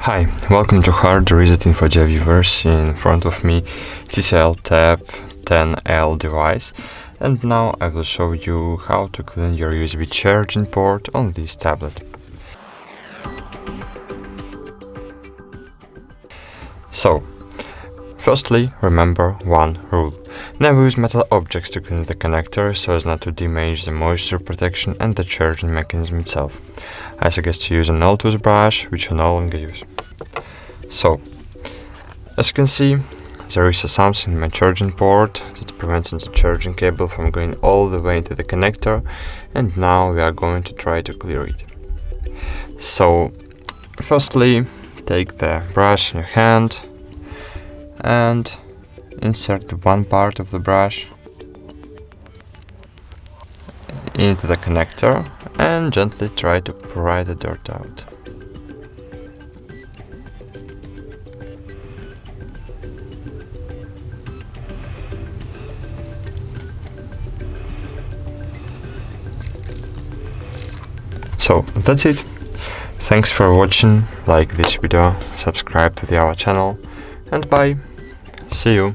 Hi, welcome to HardReset.Info viewers. In front of me TCL Tab 10L device, and now I will show you how to clean your USB charging port on this tablet. So, firstly, remember one rule. Never use metal objects to clean the connector so as not to damage the moisture protection and the charging mechanism itself. I suggest to use an old toothbrush, which I no longer use. So, as you can see, there is something in my charging port that prevents the charging cable from going all the way into the connector, and now we are going to try to clear it. So, firstly, take the brush in your hand and insert the one part of the brush into the connector and gently try to pry the dirt out. So that's it. Thanks for watching, like this video, subscribe to our channel, and bye. See you.